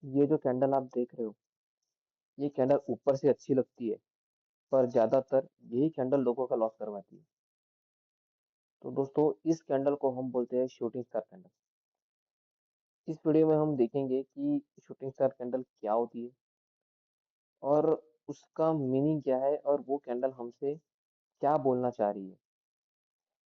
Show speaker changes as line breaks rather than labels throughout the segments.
ये जो कैंडल आप देख रहे हो, ये कैंडल ऊपर से अच्छी लगती है, पर ज्यादातर यही कैंडल लोगों का लॉस करवाती है। तो दोस्तों, इस कैंडल को हम बोलते हैं शूटिंग स्टार कैंडल। इस वीडियो में हम देखेंगे कि शूटिंग स्टार कैंडल क्या होती है और उसका मीनिंग क्या है और वो कैंडल हमसे क्या बोलना चाह रही है।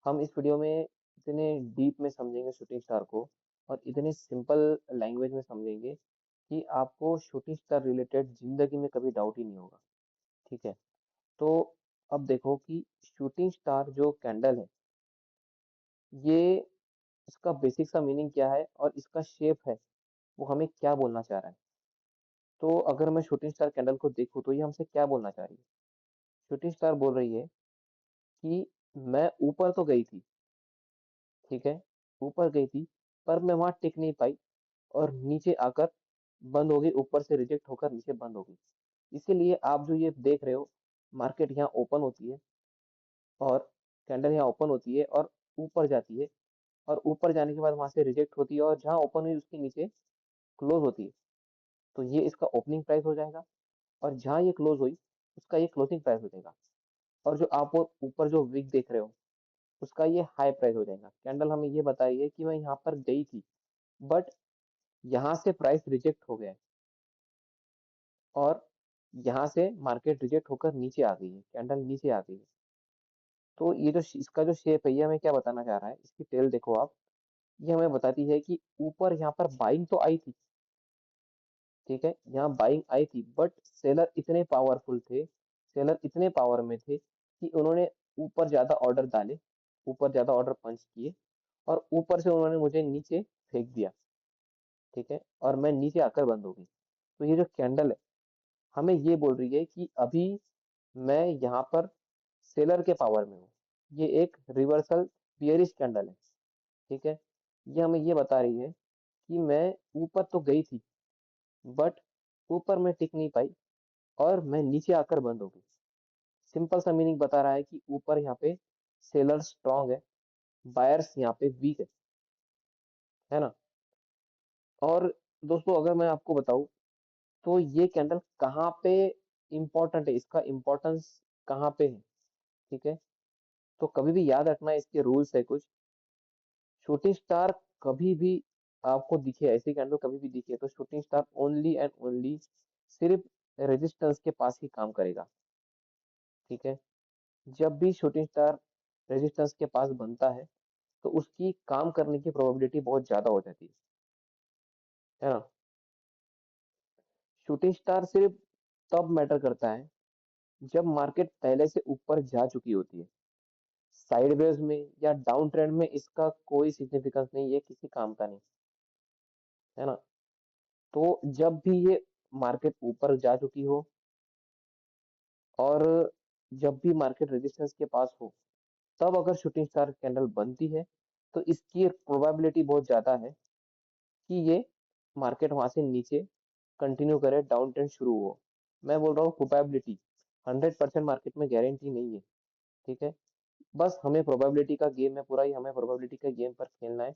हम इस वीडियो में इतने डीप में समझेंगे शूटिंग स्टार को और इतने सिंपल लैंग्वेज में समझेंगे कि आपको शूटिंग स्टार रिलेटेड जिंदगी में कभी डाउट ही नहीं होगा। ठीक है। तो अब देखो कि शूटिंग स्टार जो कैंडल है, ये इसका बेसिक सा मीनिंग क्या है और इसका शेप है, वो हमें क्या बोलना चाह रहा है। तो अगर मैं शूटिंग स्टार कैंडल को देखूं तो ये हमसे क्या बोलना चाह रही है। शूटिंग स्टार बोल रही है कि मैं ऊपर तो गई थी, ठीक है, ऊपर गई थी, पर मैं वहां टिक नहीं पाई और नीचे आकर बंद हो गई, ऊपर से रिजेक्ट होकर नीचे बंद हो गई। इसीलिए आप जो ये देख रहे हो, मार्केट यहाँ ओपन होती है और कैंडल यहाँ ओपन होती है और ऊपर जाती है और ऊपर जाने के बाद वहां से रिजेक्ट होती है और जहां ओपन हुई उसके नीचे क्लोज होती है। तो ये इसका ओपनिंग प्राइस हो जाएगा और जहां ये क्लोज हुई उसका ये क्लोजिंग प्राइस हो जाएगा। और जो आप वो ऊपर जो विक देख रहे हो, उसका ये हाई प्राइस हो जाएगा। कैंडल हमें ये बता रही है कि मैं यहाँ पर गई थी, बट यहाँ से प्राइस रिजेक्ट हो गया है और यहाँ से मार्केट रिजेक्ट होकर नीचे आ गई है, कैंडल नीचे आ गई है। तो ये जो इसका जो शेप है, ये हमें क्या बताना चाह रहा है, इसकी टेल देखो आप। ये हमें बताती है कि ऊपर यहाँ पर बाइंग तो आई थी, ठीक है, यहाँ बाइंग आई थी, बट सेलर इतने पावरफुल थे, सेलर इतने पावर में थे कि उन्होंने ऊपर ज्यादा ऑर्डर डाले, ऊपर ज्यादा ऑर्डर पंच किए और ऊपर से उन्होंने मुझे नीचे फेंक दिया, ठीक है, और मैं नीचे आकर बंद हो गई। तो ये जो कैंडल है, हमें ये बोल रही है कि अभी मैं यहाँ पर सेलर के पावर में हूँ। ये एक रिवर्सल बियरिश कैंडल है, ठीक है। ये हमें ये बता रही है कि मैं ऊपर तो गई थी, बट ऊपर मैं टिक नहीं पाई और मैं नीचे आकर बंद हो गई। सिंपल सा मीनिंग बता रहा है कि ऊपर यहाँ पे सेलर स्ट्रांग है, बायर्स यहाँ पे वीक है ना। और दोस्तों, अगर मैं आपको बताऊं तो ये कैंडल कहाँ पे इम्पोर्टेंट है, इसका इम्पोर्टेंस कहाँ पे है, ठीक है। तो कभी भी याद रखना, इसके रूल्स है कुछ। शूटिंग स्टार कभी भी आपको दिखे, ऐसी कैंडल कभी भी दिखे, तो shooting star only and only सिर्फ रेजिस्टेंस के पास ही काम करेगा, ठीक है। जब भी शूटिंग स्टार रेजिस्टेंस के पास बनता है तो उसकी काम करने की प्रोबेबिलिटी बहुत ज्यादा हो जाती है ना। शूटिंग स्टार सिर्फ तब मैटर करता है जब मार्केट पहले से ऊपर जा चुकी होती है। साइडवेज में या डाउन ट्रेंड में इसका कोई सिग्निफिकेंस नहीं है, किसी काम का नहीं, है ना। तो जब भी ये मार्केट ऊपर जा चुकी हो और जब भी मार्केट रेजिस्टेंस के पास हो, तब अगर शूटिंग स्टार कैंडल बनती है तो इसकी प्रोबेबिलिटी बहुत ज्यादा है कि ये मार्केट वहां से नीचे कंटिन्यू करे, डाउन ट्रेंड शुरू हो। मैं बोल रहा हूँ प्रोबेबिलिटी, 100% मार्केट में गारंटी नहीं है, ठीक है। बस हमें प्रोबेबिलिटी का गेम है पूरा ही, हमें प्रोबेबिलिटी के गेम पर खेलना है।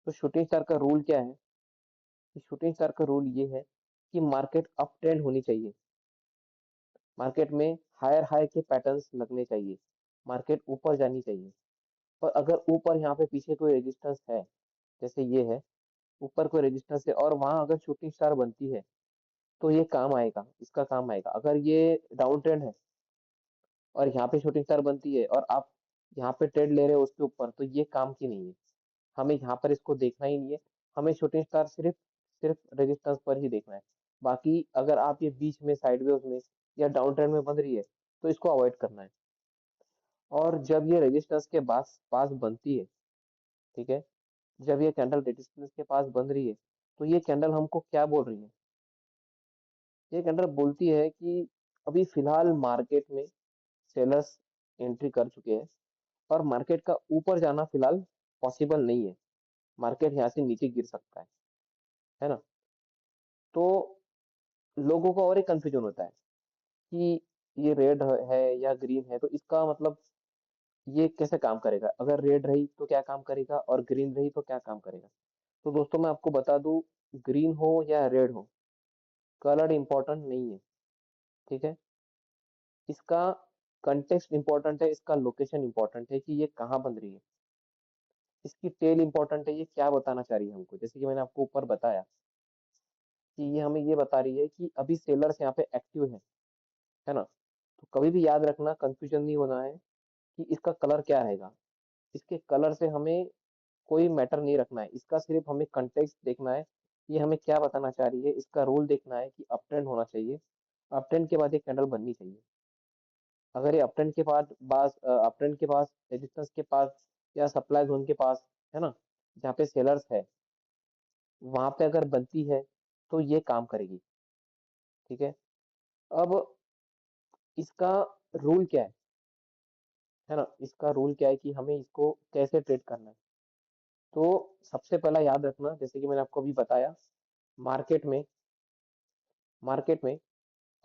तो शूटिंग स्टार का रूल क्या है, कि शूटिंग स्टार का रूल ये है कि मार्केट अप ट्रेंड होनी चाहिए, मार्केट में हायर हाई के पैटर्न्स लगने चाहिए, मार्केट ऊपर जानी चाहिए। पर अगर ऊपर यहाँ पे पीछे कोई रेजिस्टेंस है, जैसे ये है, ऊपर कोई रेजिस्टेंस है और वहां अगर शूटिंग स्टार बनती है तो ये काम आएगा, इसका काम आएगा। अगर ये डाउन ट्रेंड है और यहाँ पे शूटिंग स्टार बनती है और आप यहाँ पे ट्रेड ले रहे हो उसके ऊपर, तो ये काम की नहीं है। हमें यहाँ पर इसको देखना ही नहीं है, हमें शूटिंग स्टार सिर्फ सिर्फ रेजिस्टेंस पर ही देखना है। बाकी अगर आप ये बीच में साइडवेज में या डाउन ट्रेंड में बन रही है तो इसको अवॉइड करना है। और जब ये रेजिस्टेंस के पास पास बनती है, ठीक है, जब ये कैंडल रेजिस्टेंस के पास बन रही है तो ये कैंडल हमको क्या बोल रही है, ये कैंडल बोलती है कि अभी फिलहाल मार्केट में सेलर्स एंट्री कर चुके हैं और मार्केट का ऊपर जाना फिलहाल पॉसिबल नहीं है, मार्केट यहाँ से नीचे गिर सकता है ना। तो लोगों को और एक कंफ्यूजन होता है कि ये रेड है या ग्रीन है, तो इसका मतलब ये कैसे काम करेगा, अगर रेड रही तो क्या काम करेगा और ग्रीन रही तो क्या काम करेगा। तो दोस्तों, मैं आपको बता दूं, ग्रीन हो या रेड हो, कलर इंपॉर्टेंट नहीं है, ठीक है। इसका कंटेक्स्ट इंपॉर्टेंट है, इसका लोकेशन इंपॉर्टेंट है कि ये कहाँ बन रही है। इसकी टेल इंपॉर्टेंट है, ये क्या बताना चाह रही है हमको। जैसे कि मैंने आपको ऊपर बताया कि ये हमें ये बता रही है कि अभी सेलर्स यहाँ पे एक्टिव है ना। तो कभी भी याद रखना, कंफ्यूजन नहीं होना है कि इसका कलर क्या रहेगा। इसके कलर से हमें कोई मैटर नहीं रखना है, इसका सिर्फ हमें कंटेक्स्ट देखना है, ये हमें क्या बताना चाह रही है। इसका रूल देखना है कि अप ट्रेंड होना चाहिए, अप ट्रेंड के बाद ये कैंडल बननी चाहिए। अगर ये अप ट्रेंड के बाद अप ट्रेंड के पास, रेजिस्टेंस के पास या सप्लाई जोन के पास, है ना, जहाँ पे सेलर्स है, वहां पे अगर बनती है तो ये काम करेगी, ठीक है। अब इसका रूल क्या है ना, इसका रूल क्या है कि हमें इसको कैसे ट्रेड करना है। तो सबसे पहला याद रखना, जैसे कि मैंने आपको अभी बताया, मार्केट में मार्केट में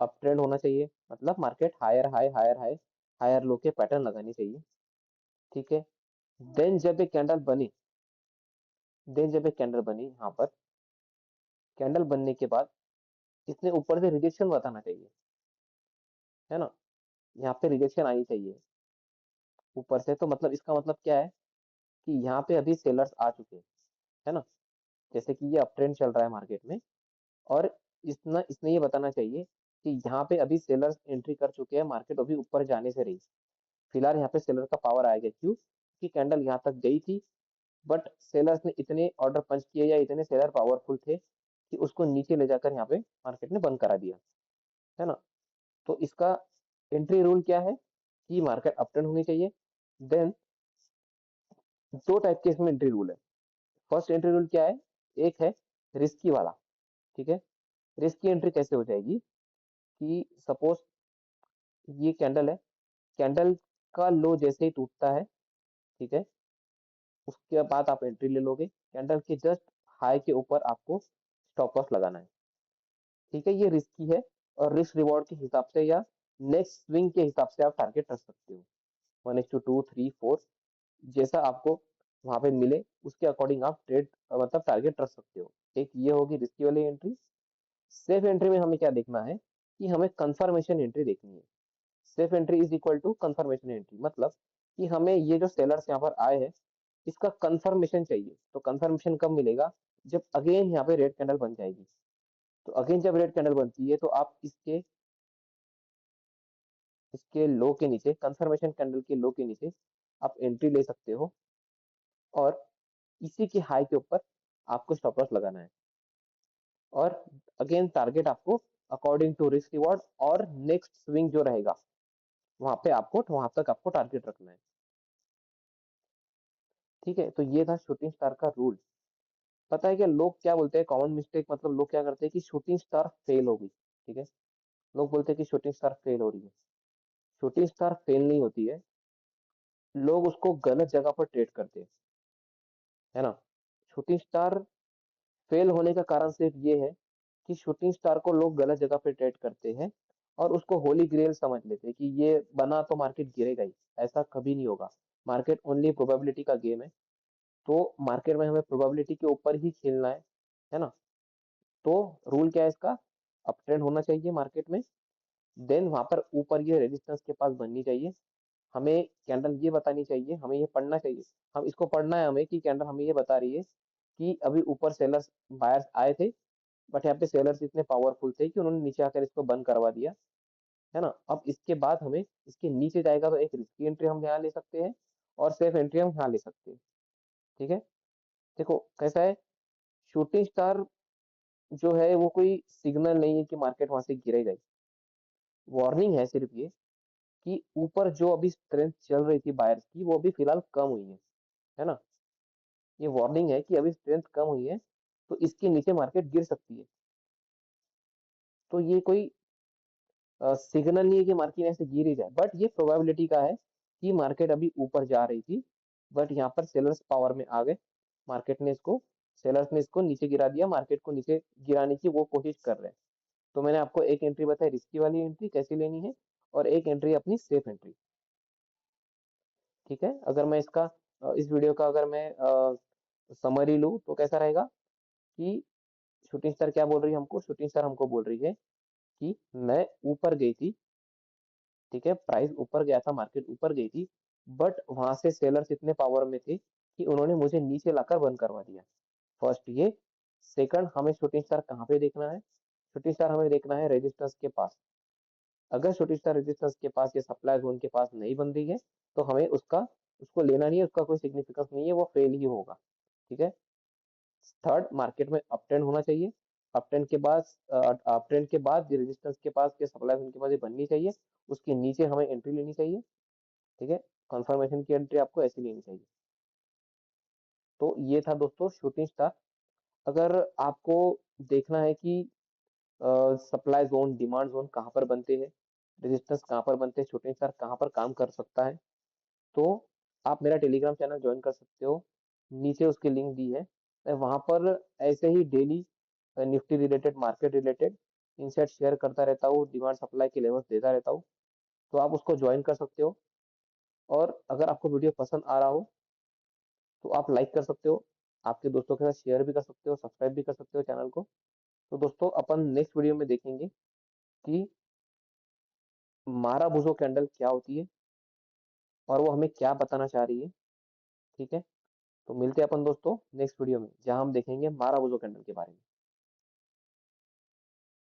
अप ट्रेंड होना चाहिए, मतलब market higher high higher high higher low के पैटर्न लगानी चाहिए, ठीक है। देन जब एक कैंडल बनी देन जब एक कैंडल बनी यहाँ पर, कैंडल बनने के बाद इसने ऊपर से रिजेक्शन बताना चाहिए, है ना। यहाँ पे रिजेक्शन आनी चाहिए ऊपर से। तो मतलब इसका मतलब क्या है कि यहाँ पे अभी सेलर्स आ चुके हैं, है ना। जैसे कि ये अप ट्रेंड चल रहा है मार्केट में, और इसने ये बताना चाहिए कि यहाँ पे अभी सेलर्स एंट्री कर चुके हैं, मार्केट अभी ऊपर जाने से रही। फिलहाल यहाँ पे सेलर का पावर आएगा, क्यों कि कैंडल यहाँ तक गई थी, बट सेलर्स ने इतने ऑर्डर पंच किए या इतने सेलर पावरफुल थे कि उसको नीचे ले जाकर यहाँ पे मार्केट ने बंद करा दिया, है ना। तो इसका एंट्री रूल क्या है कि मार्केट अप ट्रेंड होनी चाहिए। देन दो टाइप के इसमें एंट्री रूल है। फर्स्ट एंट्री रूल क्या है, एक है रिस्की वाला, ठीक है। रिस्की एंट्री कैसे हो जाएगी कि सपोज ये कैंडल है, कैंडल का लो जैसे ही टूटता है, ठीक है, उसके बाद आप एंट्री ले लोगे। कैंडल के जस्ट हाई के ऊपर आपको स्टॉप लॉस लगाना है, ठीक है। ये रिस्की है, और रिस्क रिवॉर्ड के हिसाब से या नेक्स्ट स्विंग के हिसाब से आप टारगेट रख सकते हो, 1:2 3 4, जैसा आपको वहां पे मिले उसके अकॉर्डिंग आप ट्रेड मतलब टारगेट रख सकते हो। एक ये होगी रिस्की वाली एंट्री। सेफ एंट्री में हमें क्या देखना है कि हमें कंफर्मेशन एंट्री देखनी है। Safe entry is equal to confirmation entry, मतलब कि हमें ये जो सेलर्स यहाँ पर आए हैं, इसका कंफर्मेशन चाहिए। तो कंफर्मेशन कब मिलेगा, जब अगेन यहाँ पे रेड कैंडल बन जाएगी। तो अगेन जब रेड कैंडल बनती है तो आप इसके इसके लो के नीचे, कंफर्मेशन कैंडल के लो के नीचे आप एंट्री ले सकते हो, और इसी के हाई के ऊपर आपको स्टॉप लॉस लगाना है। और अगेन टारगेट आपको अकॉर्डिंग टू रिस्क रिवॉर्ड और नेक्स्ट स्विंग जो रहेगा, वहां तक आपको टारगेट रखना है, ठीक है। तो ये था शूटिंग स्टार का रूल। पता है क्या लोग क्या बोलते हैं, कॉमन मिस्टेक, मतलब लोग क्या करते हैं कि शूटिंग स्टार फेल हो गई, ठीक है। लोग बोलते हैं कि शूटिंग स्टार फेल हो रही है। शूटिंग स्टार फेल नहीं होती है, लोग उसको गलत जगह पर ट्रेड करते हैं, है ना। शूटिंग स्टार फेल होने का कारण सिर्फ ये है कि शूटिंग स्टार को लोग गलत जगह पे ट्रेड करते हैं, और उसको होली ग्रेल समझ लेते हैं कि ये बना तो मार्केट गिरेगा ही। ऐसा कभी नहीं होगा। मार्केट ओनली प्रोबेबिलिटी का गेम है। तो मार्केट में हमें प्रोबेबिलिटी के ऊपर ही खेलना है ना। तो रूल क्या है इसका, अप ट्रेंड होना चाहिए मार्केट में। देन वहां पर ऊपर ये रेजिस्टेंस के पास बननी चाहिए। हमें कैंडल ये बतानी चाहिए, हमें ये पढ़ना चाहिए, हम इसको पढ़ना है हमें कि कैंडल हमें ये बता रही है कि अभी ऊपर सेलर्स बायर्स आए थे, बट यहाँ पे सेलर्स इतने पावरफुल थे कि उन्होंने नीचे आकर इसको बंद करवा दिया, है ना। अब इसके बाद हमें इसके नीचे जाएगा तो एक रिस्की एंट्री हम यहाँ ले सकते हैं, और सेफ एंट्री हम यहाँ ले सकते हैं, ठीक है। देखो कैसा है, शूटिंग स्टार जो है वो कोई सिग्नल नहीं है कि मार्केट वहां से गिरेगा ही। वार्निंग है सिर्फ ये कि ऊपर जो अभी स्ट्रेंथ चल रही थी बायर्स की, वो अभी फिलहाल कम हुई है ना। ये वार्निंग है कि अभी स्ट्रेंथ कम हुई है, तो इसके नीचे मार्केट गिर सकती है। तो ये कोई सिग्नल नहीं है कि मार्केट ऐसे गिर ही जाए, बट ये प्रोबेबिलिटी का है कि मार्केट अभी ऊपर जा रही थी, बट यहाँ पर सेलर्स पावर में आ गए। मार्केट ने इसको सेलर्स ने इसको नीचे गिरा दिया, मार्केट को नीचे गिराने की वो कोशिश कर रहे हैं। तो मैंने आपको एक एंट्री बताई, रिस्की वाली एंट्री कैसे लेनी है, और एक एंट्री अपनी सेफ एंट्री, ठीक है। अगर मैं इसका इस वीडियो का अगर मैं समरी लूँ तो कैसा रहेगा कि शूटिंग स्टार क्या बोल रही है हमको? शूटिंग स्टार हमको बोल रही है कि मैं ऊपर गई थी, ठीक है, प्राइस ऊपर गया था, मार्केट ऊपर गई थी, बट वहां से सेलर्स इतने पावर में थे कि उन्होंने मुझे नीचे लाकर बंद करवा दिया। फर्स्ट ये। सेकंड, हमें शूटिंग स्टार कहाँ पे देखना है? शूटिंग स्टार हमें देखना है रेजिस्टेंस के पास। अगर शूटिंग स्टार रेजिस्टेंस के पास या सप्लाई जोन के पास नहीं बन रही है, तो हमें उसको लेना नहीं है, उसका कोई सिग्निफिकेंस नहीं है, वो फेल ही होगा। ठीक है। थर्ड, मार्केट में अप ट्रेंड होना चाहिए। अप ट्रेंड के बाद रेजिस्टेंस के पास या सप्लाई जोन के पास ये बननी चाहिए, उसके नीचे हमें एंट्री लेनी चाहिए। ठीक है। कंफर्मेशन की एंट्री आपको ऐसी लेनी चाहिए। तो ये था दोस्तों शूटिंग स्टार। अगर आपको देखना है कि सप्लाई जोन डिमांड जोन कहाँ पर बनते हैं, रेजिस्टेंस कहाँ पर बनते हैं, शूटिंग स्टार कहाँ पर काम कर सकता है, तो आप मेरा टेलीग्राम चैनल ज्वाइन कर सकते हो। नीचे उसकी लिंक दी है। मैं वहां पर ऐसे ही daily Nifty related, market related insight share करता रहता हूँ, डिमांड सप्लाई के लेवल्स देता रहता हूँ। तो आप उसको ज्वाइन कर सकते हो। और अगर आपको वीडियो पसंद आ रहा हो तो आप लाइक कर सकते हो, आपके दोस्तों के साथ शेयर भी कर सकते हो, सब्सक्राइब भी कर सकते हो चैनल को। तो दोस्तों अपन नेक्स्ट वीडियो में देखेंगे कि मारा बुजो कैंडल क्या होती है और वो हमें क्या बताना चाह रही है। ठीक है। तो मिलते हैं अपन दोस्तों नेक्स्ट वीडियो में, जहां हम देखेंगे मारा बुजो कैंडल के बारे में।